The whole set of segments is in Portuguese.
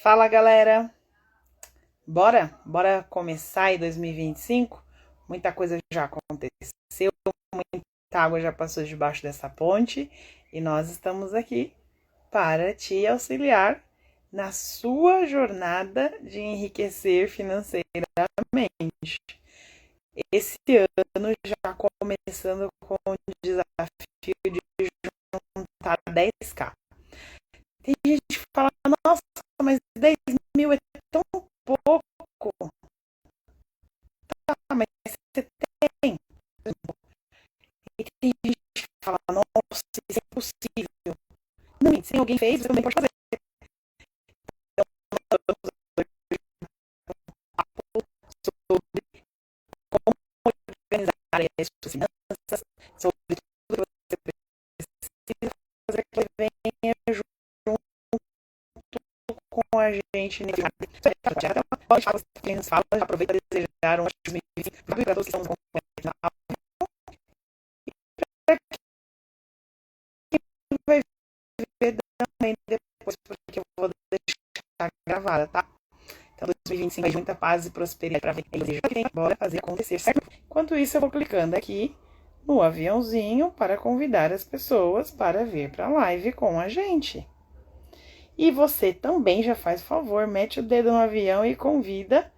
Fala, galera! Bora começar em 2025? Muita coisa já aconteceu, muita água já passou debaixo dessa ponte e nós estamos aqui para te auxiliar na sua jornada de enriquecer financeiramente. Esse ano já começando com o desafio de juntar 10k. Tem gente que fala, nossa, mas 10 mil é tão pouco. Tá, mas você tem. E tem gente que fala, nossa, isso é impossível. Não, se alguém fez, você também pode fazer. Sobre como organizar as suas finanças, sobre tudo que você precisa fazer que venha junto com a gente nesse pode falar, quem nos fala, aproveita para desejar um ótimo 2020 para todos que estão com vai ver também depois, porque eu vou deixar gravada, tá? Então, 2025 vai muita paz e prosperidade para ver quem bora fazer acontecer, certo? Enquanto isso, eu vou clicando aqui no aviãozinho para convidar as pessoas para vir para a live com a gente. E você também já faz favor, mete o dedo no avião e convida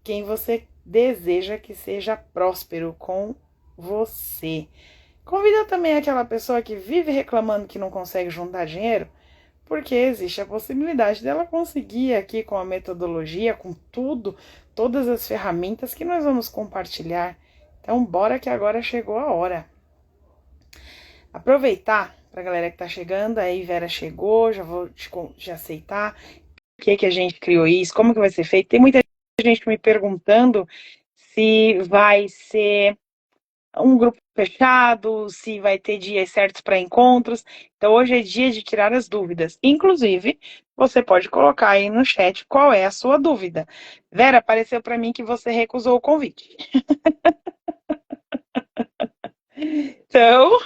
quem você deseja que seja próspero com você. Convida também aquela pessoa que vive reclamando que não consegue juntar dinheiro, porque existe a possibilidade dela conseguir aqui com a metodologia, com tudo, todas as ferramentas que nós vamos compartilhar. Então, bora que agora chegou a hora. Aproveitar para a galera que tá chegando, aí Vera chegou, já vou te aceitar. Por que a gente criou isso? Como que vai ser feito? Tem muita gente me perguntando se vai ser um grupo fechado, se vai ter dias certos para encontros. Então, hoje é dia de tirar as dúvidas. Inclusive, você pode colocar aí no chat qual é a sua dúvida. Vera, apareceu para mim que você recusou o convite. Então,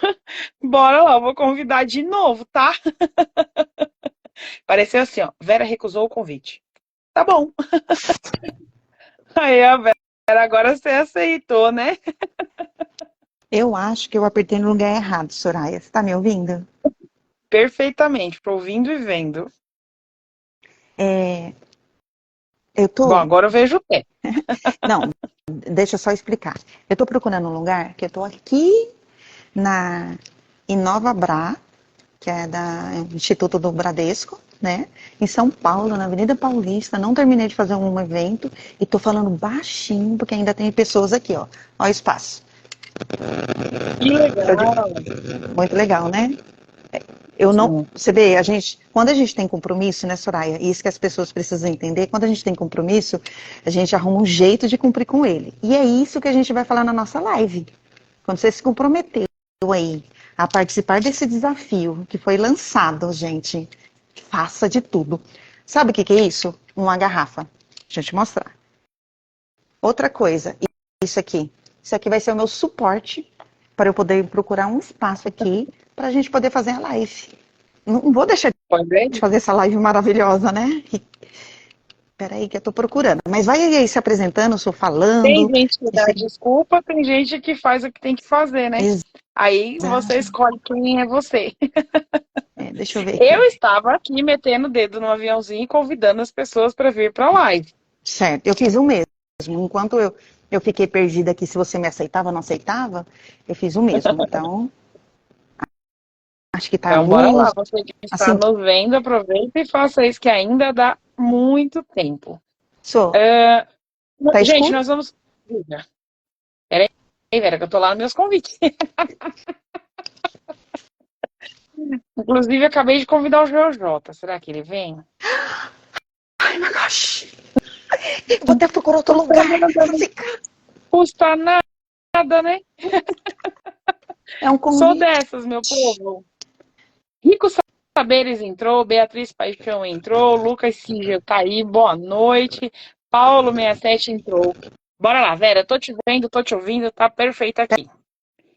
bora lá, eu vou convidar de novo, tá? Apareceu assim, ó, Vera recusou o convite. Tá bom. Aí, a Vera, agora você aceitou, né? Eu acho que eu apertei no lugar errado, Soraya. Você tá me ouvindo? Perfeitamente, ouvindo e vendo. É, eu Bom, tô. agora eu vejo o pé. Não, deixa eu só explicar. Eu tô procurando um lugar que eu tô aqui na Inova Bra, que é da Instituto do Bradesco, né? Em São Paulo, na Avenida Paulista. Não terminei de fazer um evento e tô falando baixinho, porque ainda tem pessoas aqui, ó. Ó o espaço. Que legal. Muito legal, né? Eu não, Sim. você vê, quando a gente tem compromisso, né, Soraya? E isso que as pessoas precisam entender, quando a gente tem compromisso, a gente arruma um jeito de cumprir com ele. E é isso que a gente vai falar na nossa live. Quando você se comprometeu aí a participar desse desafio que foi lançado, gente, faça de tudo. Sabe o que é isso? Uma garrafa. Deixa eu te mostrar. Outra coisa, isso aqui. Isso aqui vai ser o meu suporte para eu poder procurar um espaço aqui para a gente poder fazer a live. Não vou deixar Pode ver? de fazer essa live maravilhosa, né? Peraí que eu tô procurando. Mas vai aí se apresentando, sou Tem falando. gente que dá desculpa, tem gente que faz o que tem que fazer, né? Aí você Exato. escolhe quem é você. Deixa eu ver Eu aqui. estava aqui metendo o dedo no aviãozinho e convidando as pessoas para vir para a live. Certo, eu fiz o mesmo. Enquanto eu fiquei perdida aqui se você me aceitava ou não aceitava, eu fiz o mesmo. Então, acho que tá a Então, bora lá. luz. Você que está Assim, nos vendo, aproveita e faça isso que ainda dá muito tempo. sou. Tá Gente, escuro? nós vamos. Peraí, Vera, que eu tô lá nos meus convites. Inclusive, acabei de convidar o JJ. Será que ele vem? Ai, meu gosh. Eu vou até procurar outro lugar pra Não ficar. custa nada, né? É um Sou convite. dessas, meu povo. Rico Saberes entrou, Beatriz Paixão entrou, Lucas Singer tá aí, boa noite. Paulo 67 entrou. Bora lá, Vera, tô te vendo, tô te ouvindo, tá perfeito aqui.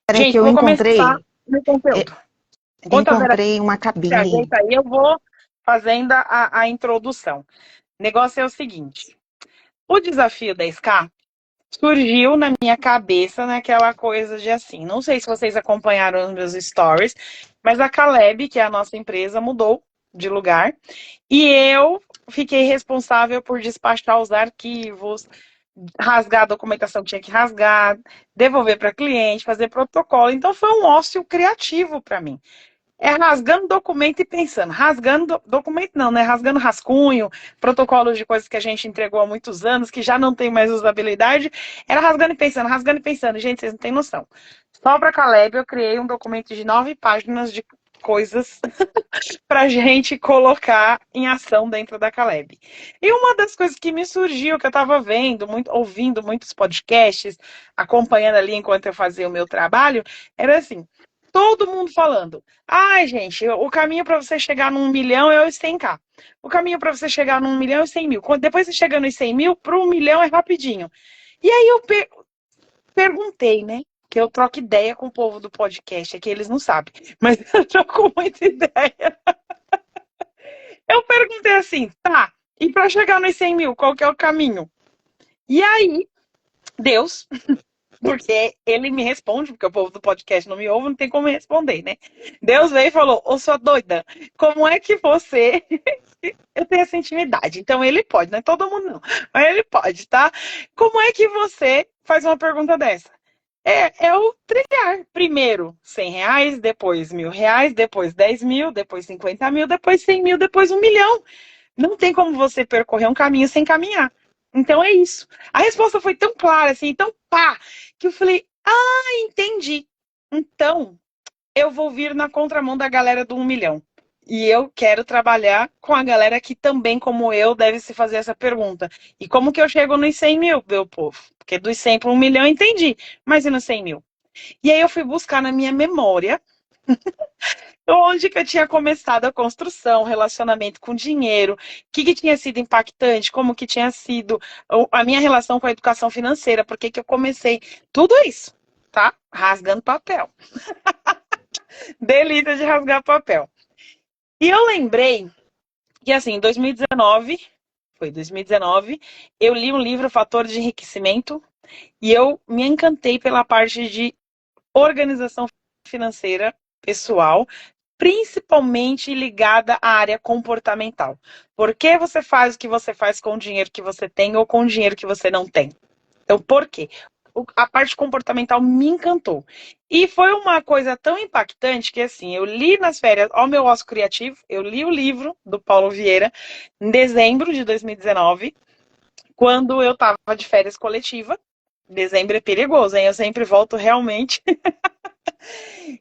Peraí que Gente, eu vou começar encontrei. no conteúdo. Eu Enquanto a Vera encontrei uma se cabine. ajeita aí, eu vou fazendo a introdução. negócio é o seguinte. O desafio 10K surgiu na minha cabeça naquela coisa de assim, não sei se vocês acompanharam os meus stories, mas a Caleb, que é a nossa empresa, mudou de lugar e eu fiquei responsável por despachar os arquivos, rasgar a documentação que tinha que rasgar, devolver para cliente, fazer protocolo. Então foi um ócio criativo para mim. É rasgando documento e pensando. Rasgando documento não, né? Rasgando rascunho, protocolos de coisas que a gente entregou há muitos anos, que já não tem mais usabilidade. Era rasgando e pensando, rasgando e pensando. Gente, vocês não têm noção. Só para Caleb eu criei um documento de 9 páginas de coisas para gente colocar em ação dentro da Caleb. E uma das coisas que me surgiu, que eu estava vendo, ouvindo muitos podcasts, acompanhando ali enquanto eu fazia o meu trabalho, era assim, todo mundo falando, ai gente, o caminho para você chegar num milhão é o 100K. O caminho para você chegar num milhão é 100 mil. Depois você chega nos 100 mil, para 1 milhão é rapidinho. E aí eu perguntei, né? Que eu troco ideia com o povo do podcast, é que eles não sabem, mas eu troco muita ideia. Eu perguntei assim, tá, e para chegar nos 100 mil, qual que é o caminho? E aí, Deus, porque ele me responde, porque o povo do podcast não me ouve, não tem como responder, né? Deus veio e falou, ô sua doida, como é que você... Eu tenho essa intimidade, então ele pode, não é todo mundo não, mas ele pode, tá? Como é que você faz uma pergunta dessa? É o trilhar. Primeiro 100 reais, depois R$ 1.000, depois 10 mil, depois 50 mil, depois 100 mil, depois 1 milhão. Não tem como você percorrer um caminho sem caminhar. Então é isso. A resposta foi tão clara, assim, tão pá, que eu falei, entendi. Então, eu vou vir na contramão da galera do 1 milhão. E eu quero trabalhar com a galera que também, como eu, deve se fazer essa pergunta. E como que eu chego nos 100 mil, meu povo? Porque dos 100 para 1 milhão eu entendi, mas e nos 100 mil? E aí eu fui buscar na minha memória onde que eu tinha começado a construção, relacionamento com dinheiro, o que tinha sido impactante, como que tinha sido a minha relação com a educação financeira, porque que eu comecei tudo isso, tá? Rasgando papel. Delícia de rasgar papel. E eu lembrei que, assim, em 2019, eu li um livro, Fator de Enriquecimento, e eu me encantei pela parte de organização financeira pessoal, principalmente ligada à área comportamental. Por que você faz o que você faz com o dinheiro que você tem ou com o dinheiro que você não tem? Então, por quê? A parte comportamental me encantou. E foi uma coisa tão impactante que, assim, eu li nas férias, ao meu ócio criativo, eu li o livro do Paulo Vieira em dezembro de 2019, quando eu estava de férias coletiva. Dezembro é perigoso, hein? Eu sempre volto realmente.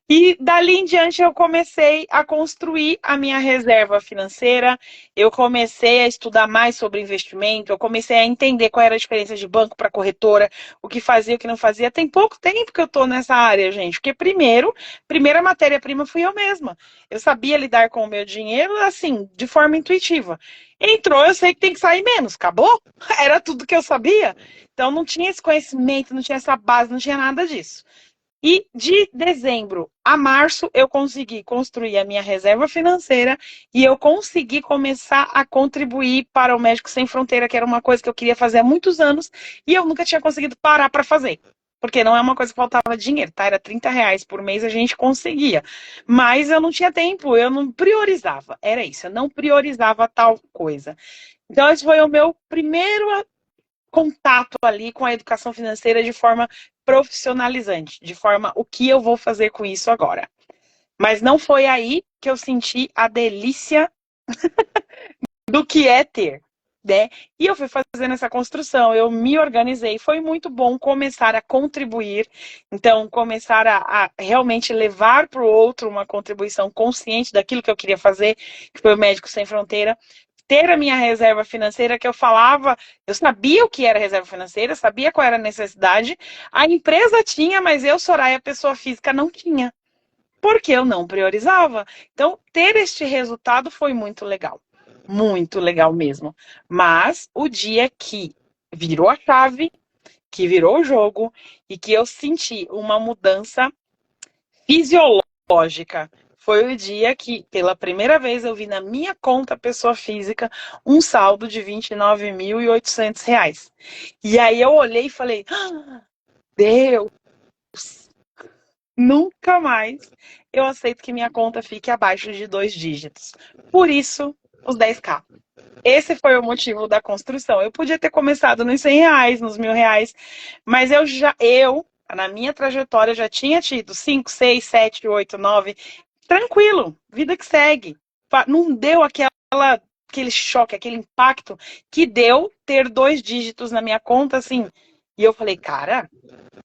E dali em diante eu comecei a construir a minha reserva financeira, eu comecei a estudar mais sobre investimento, eu comecei a entender qual era a diferença de banco para corretora, o que fazia, o que não fazia. Tem pouco tempo que eu estou nessa área, gente, porque primeira matéria-prima fui eu mesma. Eu sabia lidar com o meu dinheiro, assim, de forma intuitiva. Entrou, eu sei que tem que sair menos, acabou? Era tudo que eu sabia. Então não tinha esse conhecimento, não tinha essa base, não tinha nada disso. E de dezembro a março eu consegui construir a minha reserva financeira e eu consegui começar a contribuir para o Médicos Sem Fronteira, que era uma coisa que eu queria fazer há muitos anos e eu nunca tinha conseguido parar para fazer. Porque não é uma coisa que faltava dinheiro, tá? Era R$ 30 por mês, a gente conseguia. Mas eu não tinha tempo, eu não priorizava. Era isso, eu não priorizava tal coisa. Então, esse foi o meu primeiro contato ali com a educação financeira de forma profissionalizante, de forma o que eu vou fazer com isso agora. Mas não foi aí que eu senti a delícia do que é ter, né? E eu fui fazendo essa construção, eu me organizei, foi muito bom começar a contribuir, então começar a realmente levar para o outro uma contribuição consciente daquilo que eu queria fazer, que foi o Médicos Sem Fronteira, ter a minha reserva financeira, que eu falava, eu sabia o que era reserva financeira, sabia qual era a necessidade, a empresa tinha, mas eu, Soraya, pessoa física, não tinha, porque eu não priorizava. Então, ter este resultado foi muito legal mesmo. Mas o dia que virou a chave, que virou o jogo, e que eu senti uma mudança fisiológica, foi o dia que, pela primeira vez, eu vi na minha conta pessoa física um saldo de R$ 29.800. E aí eu olhei e falei, Deus, nunca mais eu aceito que minha conta fique abaixo de 2 dígitos. Por isso, os 10K. Esse foi o motivo da construção. Eu podia ter começado nos R$ 100, nos R$ 1.000, mas na minha trajetória, já tinha tido 5, 6, 7, 8, 9. Tranquilo, vida que segue. Não deu aquele choque, aquele impacto que deu ter 2 dígitos na minha conta, assim. E eu falei, cara,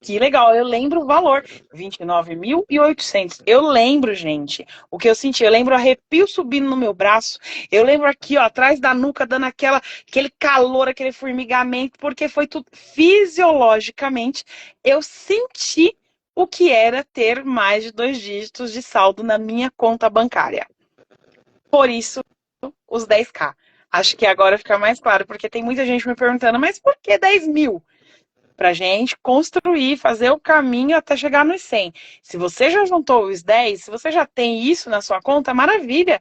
que legal, eu lembro o valor, 29.800. Eu lembro, gente, o que eu senti. Eu lembro o arrepio subindo no meu braço. Eu lembro aqui, ó, atrás da nuca, dando aquele calor, aquele formigamento, porque foi tudo fisiologicamente. Eu senti o que era ter mais de 2 dígitos de saldo na minha conta bancária. Por isso, os 10K. Acho que agora fica mais claro, porque tem muita gente me perguntando, mas por que 10 mil? Para a gente construir, fazer o caminho até chegar nos 100. Se você já juntou os 10, se você já tem isso na sua conta, maravilha.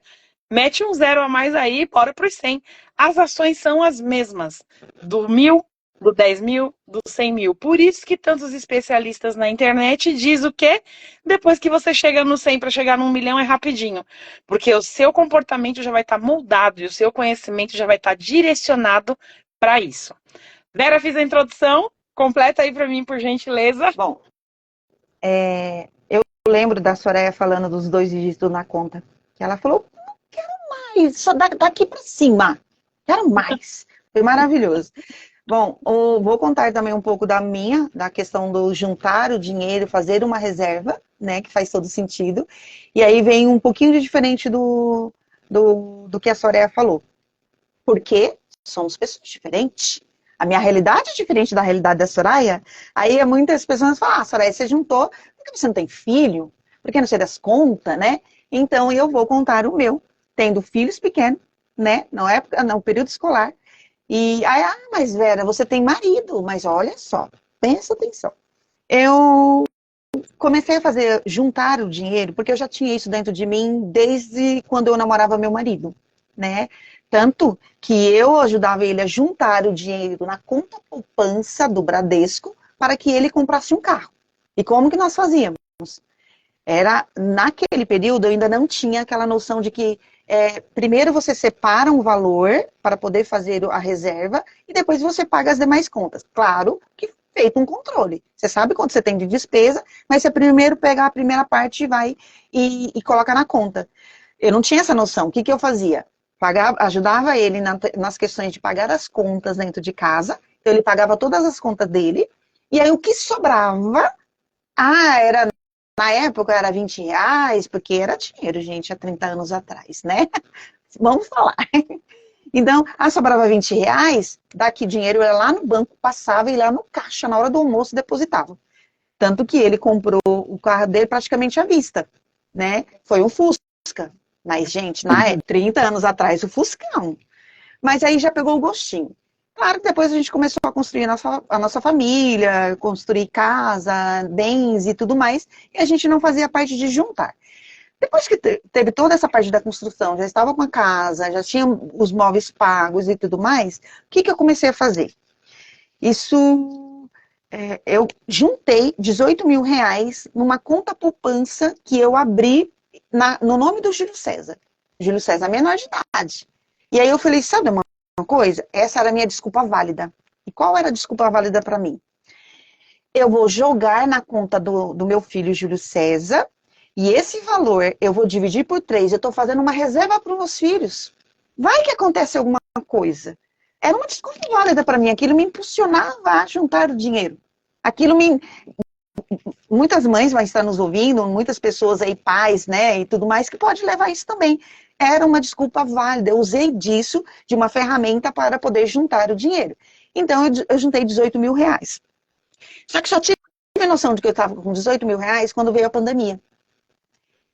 Mete um 0 a mais aí, bora para os 100. As ações são as mesmas, do 1.000, do 10 mil, do 100 mil. Por isso que tantos especialistas na internet dizem o quê? Depois que você chega no 100 para chegar no 1 milhão é rapidinho. Porque o seu comportamento já vai estar moldado e o seu conhecimento já vai estar direcionado para isso. Vera, fiz a introdução. Completa aí para mim, por gentileza. Bom, eu lembro da Soraya falando dos 2 dígitos na conta. Que ela falou, não quero mais, só daqui para cima. Quero mais. Foi maravilhoso. Bom, vou contar também um pouco da questão do juntar o dinheiro, fazer uma reserva, né, que faz todo sentido. E aí vem um pouquinho de diferente do que a Soraya falou. Porque somos pessoas diferentes. A minha realidade é diferente da realidade da Soraya. Aí muitas pessoas falam, Soraya, você juntou, por que você não tem filho? Por que não sei das contas, né? Então eu vou contar o meu, tendo filhos pequenos, né? No período escolar. E aí, mas Vera, você tem marido, mas olha só, presta atenção. Eu comecei a juntar o dinheiro, porque eu já tinha isso dentro de mim desde quando eu namorava meu marido, né? Tanto que eu ajudava ele a juntar o dinheiro na conta poupança do Bradesco para que ele comprasse um carro. E como que nós fazíamos? Naquele período, eu ainda não tinha aquela noção de que primeiro você separa um valor para poder fazer a reserva e depois você paga as demais contas. Claro que feito um controle. Você sabe quanto você tem de despesa, mas você primeiro pega a primeira parte e vai e coloca na conta. Eu não tinha essa noção. O que eu fazia? Ajudava ele nas questões de pagar as contas dentro de casa, então ele pagava todas as contas dele, e aí o que sobrava, na época era R$ 20, porque era dinheiro, gente, há 30 anos atrás, né? Vamos falar. Então, sobrava R$ 20, daqui dinheiro eu ia lá no banco, passava e ia lá no caixa, na hora do almoço, depositava. Tanto que ele comprou o carro dele praticamente à vista, né? Foi um Fusca. Mas, gente, 30 anos atrás, o Fuscão. Mas aí já pegou o gostinho. Claro que depois a gente começou a construir a nossa família, construir casa, bens e tudo mais, e a gente não fazia parte de juntar. Depois que teve toda essa parte da construção, já estava com a casa, já tinha os móveis pagos e tudo mais, o que eu comecei a fazer? Eu juntei R$ 18.000 numa conta poupança que eu abri no nome do Júlio César. Júlio César, menor de idade. E aí eu falei, sabe uma coisa? Essa era a minha desculpa válida. E qual era a desculpa válida para mim? Eu vou jogar na conta do meu filho Júlio César, e esse valor eu vou dividir por 3. Eu estou fazendo uma reserva para os meus filhos. Vai que acontece alguma coisa. Era uma desculpa válida para mim. Aquilo me impulsionava a juntar o dinheiro. Muitas mães vão estar nos ouvindo, muitas pessoas aí, pais, né, e tudo mais, que pode levar isso também. Era uma desculpa válida. Eu usei disso de uma ferramenta para poder juntar o dinheiro. Então, eu juntei R$ 18.000. Só que só tive noção de que eu estava com R$ 18.000 quando veio a pandemia.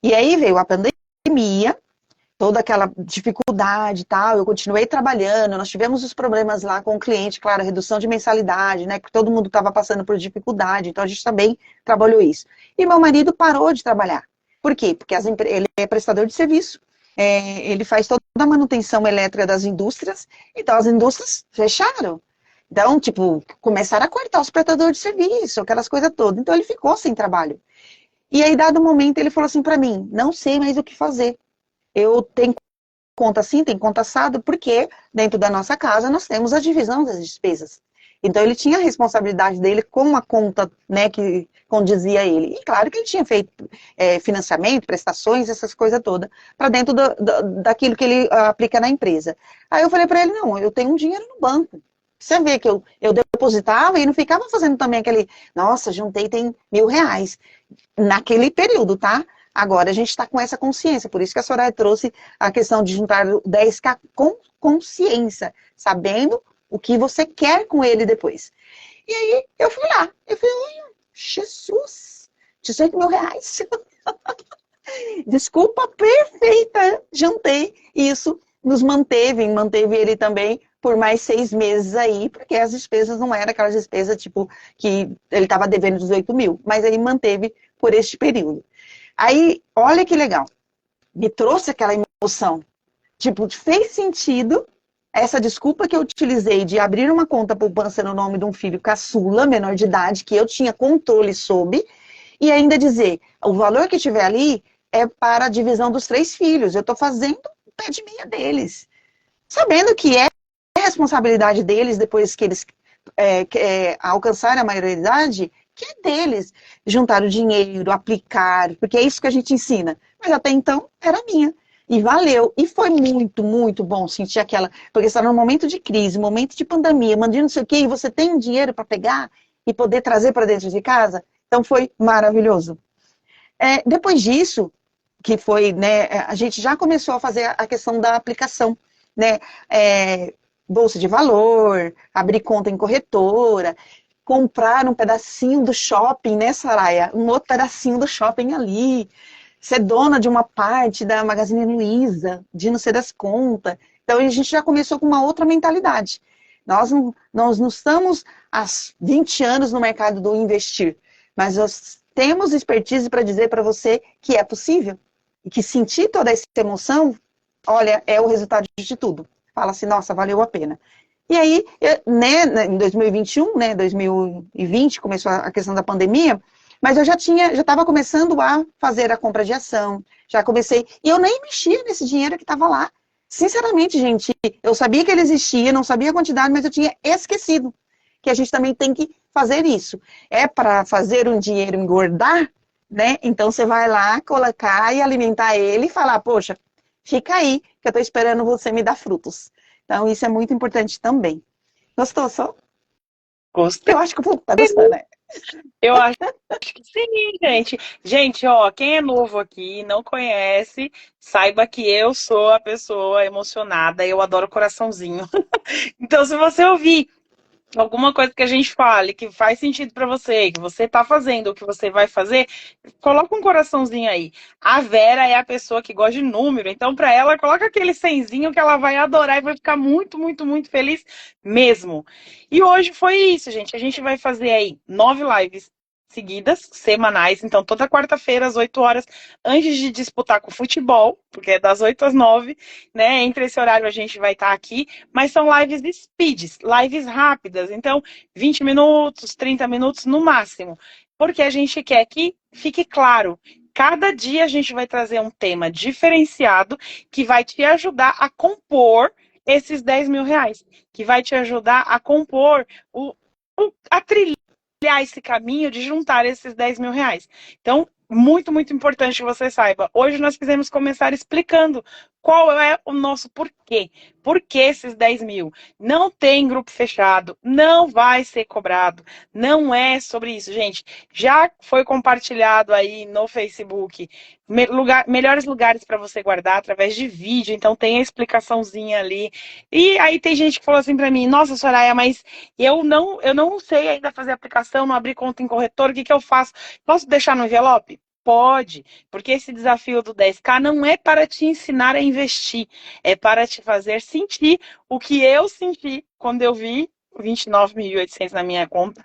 E aí veio a pandemia, toda aquela dificuldade e tal, eu continuei trabalhando, nós tivemos os problemas lá com o cliente, claro, a redução de mensalidade, né, que todo mundo estava passando por dificuldade, então a gente também trabalhou isso. E meu marido parou de trabalhar. Por quê? Porque ele é prestador de serviço. Ele faz toda a manutenção elétrica das indústrias, então as indústrias fecharam. Então, tipo, começaram a cortar os prestadores de serviço, aquelas coisas todas. Então ele ficou sem trabalho. E aí, dado um momento, ele falou assim para mim, não sei mais o que fazer. Eu tenho conta assim, tem conta assado, porque dentro da nossa casa nós temos a divisão das despesas. Então ele tinha a responsabilidade dele com a conta, né, que condizia a ele. E claro que ele tinha feito financiamento, prestações, essas coisas todas, para dentro daquilo que ele aplica na empresa. Aí eu falei para ele, não, eu tenho um dinheiro no banco. Você vê que eu depositava e não ficava fazendo também aquele, nossa, juntei, tem R$ 1.000. Naquele período, tá? Agora a gente está com essa consciência, por isso que a Soraya trouxe a questão de juntar 10K com consciência, sabendo o que você quer com ele depois. E aí eu fui lá, eu falei, olha, Jesus, R$ 18.000. Desculpa perfeita, juntei isso, manteve ele também por mais 6 meses aí, porque as despesas não eram aquelas despesas tipo que ele estava devendo 18 mil, mas aí manteve por este período. Aí, olha que legal, me trouxe aquela emoção, tipo, fez sentido essa desculpa que eu utilizei de abrir uma conta poupança no nome de um filho caçula, menor de idade, que eu tinha controle sobre, e ainda dizer, o valor que tiver ali é para a divisão dos 3 filhos, eu estou fazendo o pé de meia deles, sabendo que é responsabilidade deles, depois que eles alcançarem a maioridade, que é deles, juntar o dinheiro, aplicar, porque é isso que a gente ensina. Mas até então, era minha. E valeu. E foi muito, muito bom sentir aquela... Porque você está num momento de crise, momento de pandemia, mandando não sei o quê, e você tem um dinheiro para pegar e poder trazer para dentro de casa. Então, foi maravilhoso. Depois disso, que foi, né, a gente já começou a fazer a questão da aplicação, né, bolsa de valor, abrir conta em corretora, comprar um pedacinho do shopping, né, Soraya? Um outro pedacinho do shopping ali, ser dona de uma parte da Magazine Luiza, de não sei das contas. Então, a gente já começou com uma outra mentalidade. Nós não estamos há 20 anos no mercado do investir, mas nós temos expertise para dizer para você que é possível. E que sentir toda essa emoção, olha, é o resultado de tudo. Fala assim, nossa, valeu a pena. E aí, né, em 2021, né, 2020, começou a questão da pandemia, mas eu já estava começando a fazer a compra de ação, já comecei, e eu nem mexia nesse dinheiro que estava lá. Sinceramente, gente, eu sabia que ele existia, não sabia a quantidade, mas eu tinha esquecido que a gente também tem que fazer isso. É para fazer um dinheiro engordar, né? Então você vai lá colocar e alimentar ele e falar, poxa, fica aí, que eu estou esperando você me dar frutos. Então isso é muito importante também. Gostou só? Gostei. Eu acho que o povo tá gostando, né? Eu acho que sim, gente. Gente, ó, quem é novo aqui, não conhece, saiba que eu sou a pessoa emocionada, eu adoro coraçãozinho. Então, se você ouvir alguma coisa que a gente fale que faz sentido pra você, que você tá fazendo, ou que você vai fazer, coloca um coraçãozinho aí. A Vera é a pessoa que gosta de número, então pra ela, coloca aquele cenzinho que ela vai adorar e vai ficar muito, muito, muito feliz mesmo. E hoje foi isso, gente. A gente vai fazer aí 9 lives seguidas, semanais, então toda quarta-feira às 8 horas, antes de disputar com o futebol, porque é das 8 às 9, né? Entre esse horário a gente vai estar aqui, mas são lives speeds, lives rápidas, então 20 minutos, 30 minutos no máximo, porque a gente quer que fique claro. Cada dia a gente vai trazer um tema diferenciado que vai te ajudar a compor esses R$ 10.000, que vai te ajudar a compor a trilhar esse caminho de juntar esses R$ 10.000. Então, muito, muito importante que você saiba. Hoje nós quisemos começar explicando qual é o nosso porquê. Por que esses 10 mil? Não tem grupo fechado, não vai ser cobrado, não é sobre isso, gente. Já foi compartilhado aí no Facebook melhores lugares para você guardar através de vídeo, então tem a explicaçãozinha ali. E aí tem gente que falou assim para mim, nossa, Soraya, mas eu não sei ainda fazer aplicação, não abri conta em corretor, o que eu faço? Posso deixar no envelope? Pode, porque esse desafio do 10K não é para te ensinar a investir, é para te fazer sentir o que eu senti quando eu vi 29.800 na minha conta.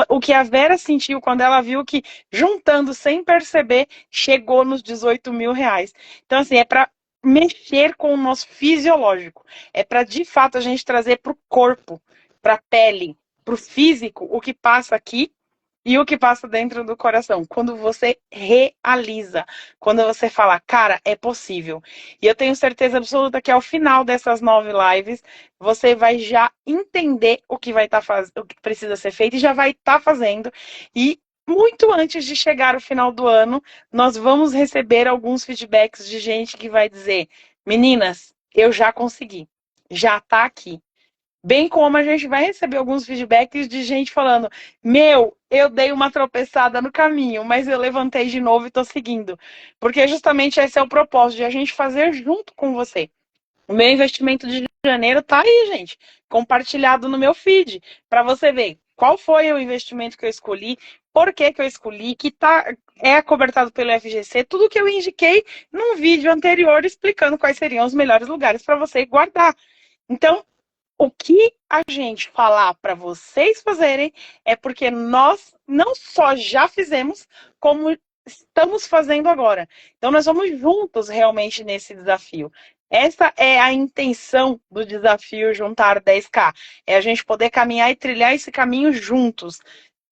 O que a Vera sentiu quando ela viu que, juntando sem perceber, chegou nos 18 mil reais. Então, assim, é para mexer com o nosso fisiológico. É para, de fato, a gente trazer para o corpo, para a pele, para o físico, o que passa aqui e o que passa dentro do coração. Quando você realiza, quando você fala, cara, é possível. E eu tenho certeza absoluta que ao final dessas 9 lives, você vai já entender o que vai estar o que precisa ser feito e já vai estar fazendo. E muito antes de chegar o final do ano, nós vamos receber alguns feedbacks de gente que vai dizer, meninas, eu já consegui, já está aqui. Bem como a gente vai receber alguns feedbacks de gente falando, meu, eu dei uma tropeçada no caminho, mas eu levantei de novo e tô seguindo. Porque justamente esse é o propósito, de a gente fazer junto com você. O meu investimento de janeiro tá aí, gente, compartilhado no meu feed, para você ver qual foi o investimento que eu escolhi, por que eu escolhi, que é acobertado pelo FGC, tudo que eu indiquei num vídeo anterior explicando quais seriam os melhores lugares para você guardar. Então, o que a gente falar para vocês fazerem é porque nós não só já fizemos, como estamos fazendo agora. Então, nós vamos juntos realmente nesse desafio. Essa é a intenção do desafio Juntar 10K. É a gente poder caminhar e trilhar esse caminho juntos.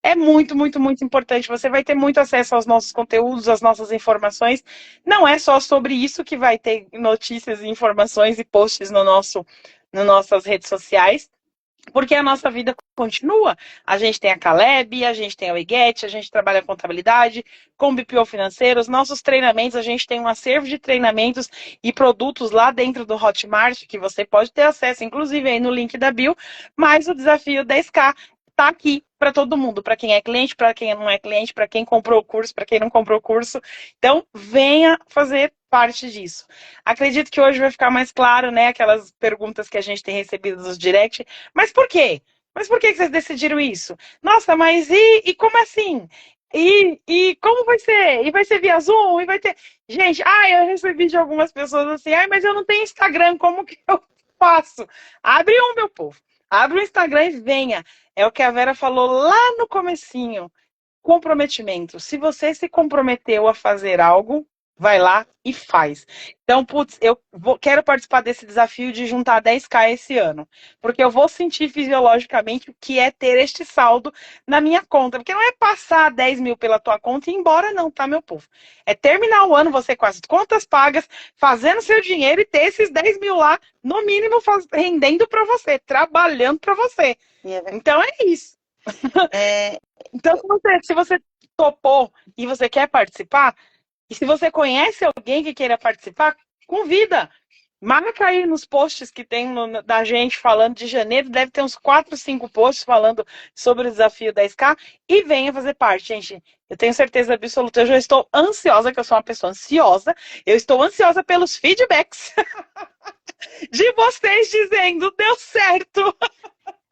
É muito, muito, muito importante. Você vai ter muito acesso aos nossos conteúdos, às nossas informações. Não é só sobre isso que vai ter notícias, informações e posts nas nossas redes sociais, porque a nossa vida continua. A gente tem a Caleb, a gente tem a Wigget, a gente trabalha contabilidade, com BPO financeiro, os nossos treinamentos, a gente tem um acervo de treinamentos e produtos lá dentro do Hotmart, que você pode ter acesso, inclusive aí no link da bio, mas o desafio 10K está aqui para todo mundo, para quem é cliente, para quem não é cliente, para quem comprou o curso, para quem não comprou o curso. Então, venha fazer parte disso. Acredito que hoje vai ficar mais claro, né, aquelas perguntas que a gente tem recebido nos direct. Mas por quê? Mas por que vocês decidiram isso? Nossa, mas e como assim? E como vai ser? E vai ser via Zoom? E vai ter... Gente, eu recebi de algumas pessoas assim, mas eu não tenho Instagram, como que eu faço? Abre um, meu povo. Abre o Instagram e venha. É o que a Vera falou lá no comecinho. Comprometimento. Se você se comprometeu a fazer algo, vai lá e faz. Então, putz, quero participar desse desafio de juntar 10K esse ano. Porque eu vou sentir fisiologicamente o que é ter este saldo na minha conta. Porque não é passar 10 mil pela tua conta e ir embora, não, tá, meu povo? É terminar o ano, você com as contas pagas, fazendo seu dinheiro e ter esses 10 mil lá, no mínimo, rendendo para você, trabalhando para você. Então, é isso. Então, se você topou e você quer participar, e se você conhece alguém que queira participar, convida. Marca aí nos posts que tem da gente falando de janeiro, deve ter uns 4, 5 posts falando sobre o desafio 10K e venha fazer parte, gente. Eu tenho certeza absoluta, eu já estou ansiosa, que eu sou uma pessoa ansiosa, eu estou ansiosa pelos feedbacks de vocês dizendo, deu certo.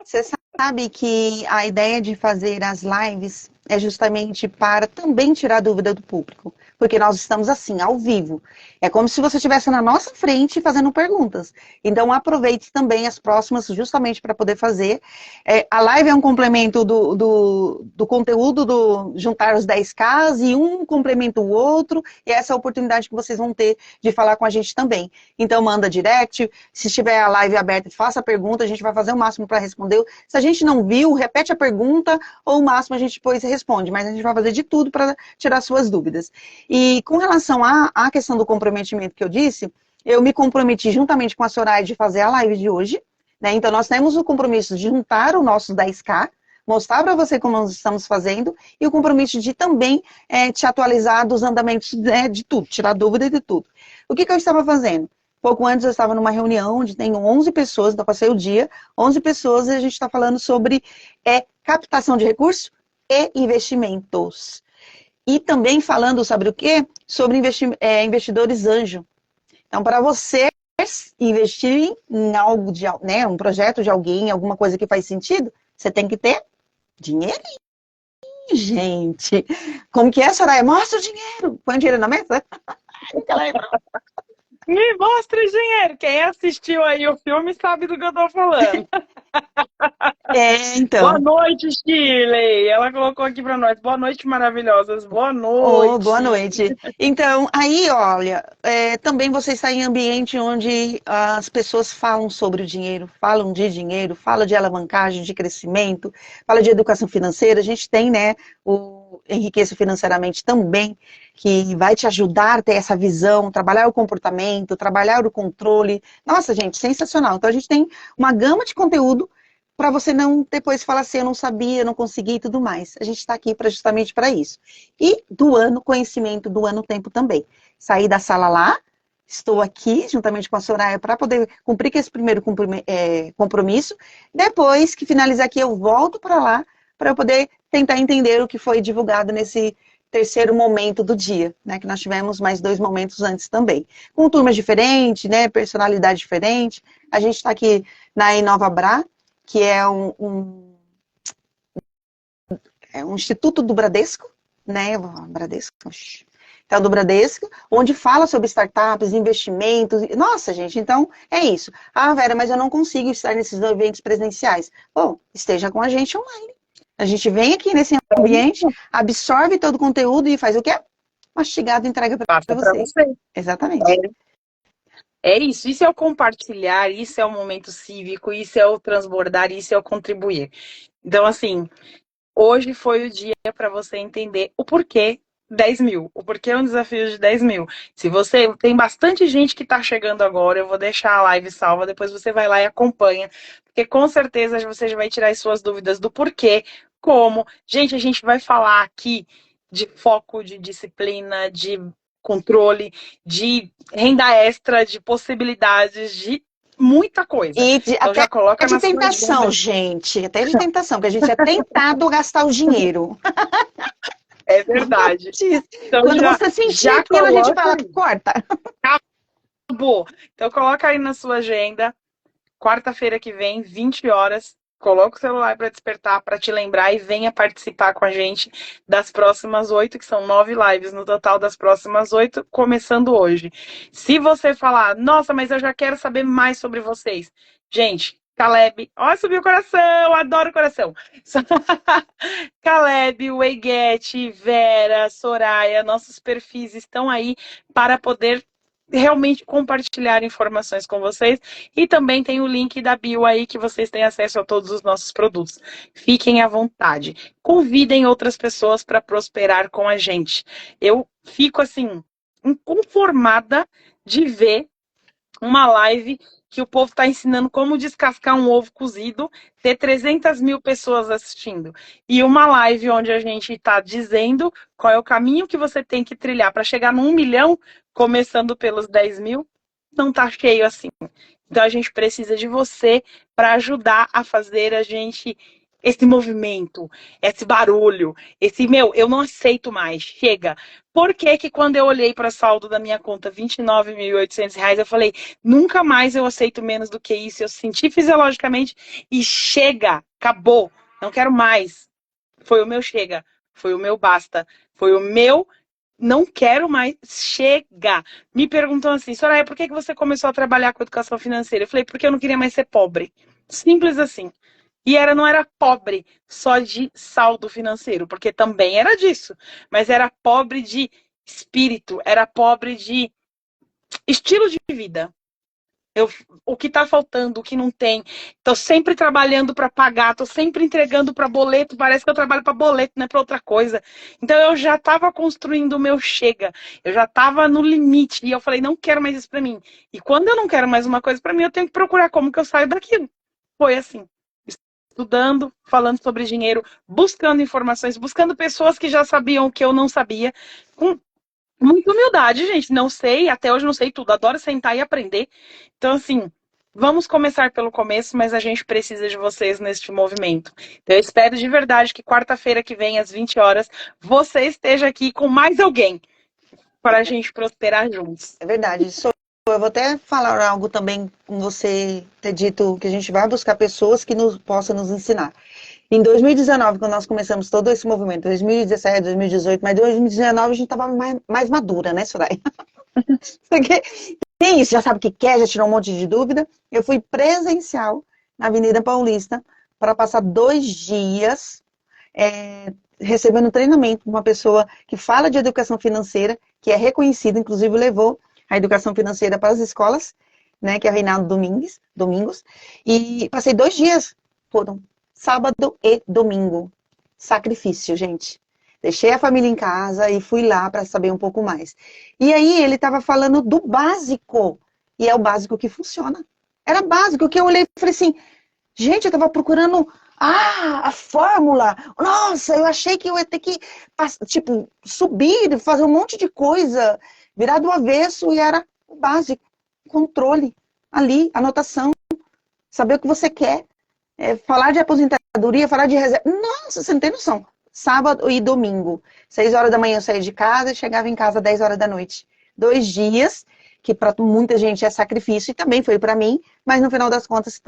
Você sabe que a ideia de fazer as lives é justamente para também tirar a dúvida do público. Porque nós estamos assim, ao vivo. É como se você estivesse na nossa frente fazendo perguntas. Então, aproveite também as próximas, justamente para poder fazer. A live é um complemento do conteúdo do Juntar os 10Ks e um complementa o outro. E essa é a oportunidade que vocês vão ter de falar com a gente também. Então, manda direct. Se estiver a live aberta, faça a pergunta. A gente vai fazer o máximo para responder. Se a gente não viu, repete a pergunta ou o máximo a gente depois responde. Mas a gente vai fazer de tudo para tirar suas dúvidas. E com relação à questão do comprometimento que eu disse, eu me comprometi juntamente com a Soraya de fazer a live de hoje, né? Então nós temos o compromisso de juntar o nosso 10K, mostrar para você como nós estamos fazendo, e o compromisso de também te atualizar dos andamentos, né, de tudo, tirar dúvida de tudo. O que eu estava fazendo? Pouco antes eu estava numa reunião onde tem 11 pessoas, então passei o dia, 11 pessoas, e a gente está falando sobre captação de recursos e investimentos. E também falando sobre o quê? Sobre investidores anjo. Então, para você investir em algo, né, um projeto de alguém, alguma coisa que faz sentido, você tem que ter dinheiro, gente. Como que é, Soraya? Mostra o dinheiro. Põe o dinheiro na mesa. Me mostra o dinheiro. Quem assistiu aí o filme sabe do que eu tô falando. Boa Então. noite, Shirley! Ela colocou aqui para nós. Boa noite, maravilhosas. Boa Oh, boa noite. noite. Então, aí, olha, também você está em ambiente onde as pessoas falam sobre o dinheiro, falam de dinheiro, falam de alavancagem, de crescimento, fala de educação financeira. A gente tem, né, o Enriqueça Financeiramente também, que vai te ajudar a ter essa visão, trabalhar o comportamento, trabalhar o controle. Nossa, gente, sensacional. Então, a gente tem uma gama de conteúdo para você não depois falar assim, eu não sabia, eu não consegui e tudo mais. A gente está aqui justamente para isso. E doando conhecimento, doando tempo também. Saí da sala lá, estou aqui juntamente com a Soraya para poder cumprir com esse primeiro compromisso. Depois que finalizar aqui, eu volto para lá para eu poder tentar entender o que foi divulgado nesse terceiro momento do dia, né? Que nós tivemos mais 2 momentos antes também. Com turmas diferentes, né? Personalidade diferente. A gente está aqui na Inova Bra, que é um instituto do Bradesco, né? Bradesco. Então, do Bradesco, onde fala sobre startups, investimentos. Nossa, gente, então é isso. Ah, Vera, mas eu não consigo estar nesses eventos presenciais. Bom, esteja com a gente online. A gente vem aqui nesse ambiente, absorve todo o conteúdo e faz o quê? Mastigado e entrega Passa para para você. você. Exatamente. É isso. Isso é o compartilhar, isso é o momento cívico, isso é o transbordar, isso é o contribuir. Então, assim, hoje foi o dia para você entender o porquê 10 mil, o porquê é um desafio de 10 mil. Se você tem bastante gente que está chegando agora, eu vou deixar a live salva, depois você vai lá e acompanha, porque com certeza você já vai tirar as suas dúvidas do porquê, como. Gente, a gente vai falar aqui de foco, de disciplina, de controle, de renda extra, de possibilidades, de muita coisa. E Então já até coloca de na sua tentação, agenda. gente. Até de tentação, porque a gente é tentado gastar o dinheiro. É verdade. Então Quando você sentir já aquilo, a gente coloca fala, aí. corta. Acabou. Então coloca aí na sua agenda, quarta-feira que vem, 20 horas. Coloca o celular para despertar, para te lembrar e venha participar com a gente das próximas 8, que são 9 lives no total das próximas 8, começando hoje. Se você falar, nossa, mas eu já quero saber mais sobre vocês. Gente, Caleb, ó, subiu o coração, adoro o coração. Caleb, Weiguete, Vera, Soraya, nossos perfis estão aí para poder realmente compartilhar informações com vocês. E também tem o link da bio aí que vocês têm acesso a todos os nossos produtos. Fiquem à vontade. Convidem outras pessoas para prosperar com a gente. Eu fico assim, inconformada de ver uma live que o povo está ensinando como descascar um ovo cozido, ter 300 mil pessoas assistindo. E uma live onde a gente está dizendo qual é o caminho que você tem que trilhar para chegar no 1 milhão, começando pelos 10 mil, não está cheio assim. Então a gente precisa de você para ajudar a fazer a gente esse movimento, esse barulho, eu não aceito mais, chega. Por que que quando eu olhei para o saldo da minha conta, R$ 29.800, eu falei, nunca mais eu aceito menos do que isso, eu senti fisiologicamente e chega, acabou, não quero mais. Foi o meu chega, foi o meu basta, foi o meu não quero mais, chega. Me perguntam assim, Soraya, por que você começou a trabalhar com educação financeira? Eu falei, porque eu não queria mais ser pobre. Simples assim. E não era pobre só de saldo financeiro, porque também era disso, mas era pobre de espírito, era pobre de estilo de vida. O que está faltando, o que não tem. Estou sempre trabalhando para pagar, estou sempre entregando para boleto. Parece que eu trabalho para boleto, não é para outra coisa. Então eu já estava construindo o meu chega, eu já estava no limite. E eu falei, não quero mais isso para mim. E quando eu não quero mais uma coisa para mim, eu tenho que procurar como que eu saio daquilo. Foi assim. Estudando, falando sobre dinheiro, buscando informações, buscando pessoas que já sabiam o que eu não sabia, com muita humildade, gente. Não sei, até hoje não sei tudo. Adoro sentar e aprender. Então, assim, vamos começar pelo começo, mas a gente precisa de vocês neste movimento. Então, eu espero de verdade que quarta-feira que vem, às 20 horas, você esteja aqui com mais alguém para a gente prosperar juntos. É verdade. Eu vou até falar algo também com você ter dito que a gente vai buscar pessoas que possam nos ensinar. Em 2019, quando nós começamos todo esse movimento, 2017, 2018, mas em 2019 a gente estava mais madura, né, Soraya? Porque tem isso, já sabe o que quer, já tirou um monte de dúvida. Eu fui presencial na Avenida Paulista para passar 2 dias recebendo treinamento de uma pessoa que fala de educação financeira, que é reconhecida, inclusive levou a educação financeira para as escolas, né, que é o Reinaldo Domingos, e passei 2 dias, foram sábado e domingo. Sacrifício, gente. Deixei a família em casa e fui lá para saber um pouco mais. E aí ele estava falando do básico, e é o básico que funciona. Era básico, que eu olhei e falei assim, gente, eu estava procurando a fórmula. Nossa, eu achei que eu ia ter que, tipo, subir, fazer um monte de coisa, virar do avesso, e era o básico. Controle, ali, anotação, saber o que você quer, falar de aposentadoria, falar de reserva. Nossa, você não tem noção. Sábado e domingo, 6 horas da manhã eu saía de casa e chegava em casa 10 horas da noite. 2 dias, que para muita gente é sacrifício, e também foi para mim, mas no final das contas se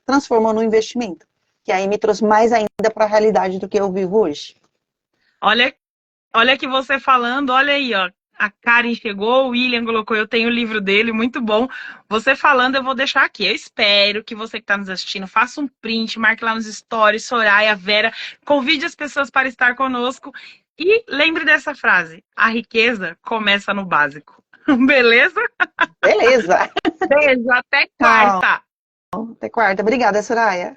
transformou no investimento, que aí me trouxe mais ainda para a realidade do que eu vivo hoje. Olha que você falando, olha aí, ó. A Karen chegou, o William colocou, eu tenho o livro dele, muito bom. Você falando, eu vou deixar aqui. Eu espero que você que está nos assistindo faça um print, marque lá nos stories, Soraya, Vera, convide as pessoas para estar conosco e lembre dessa frase: a riqueza começa no básico. Beleza? Beleza. Beijo, até Tchau. quarta. Até quarta. Obrigada, Soraya.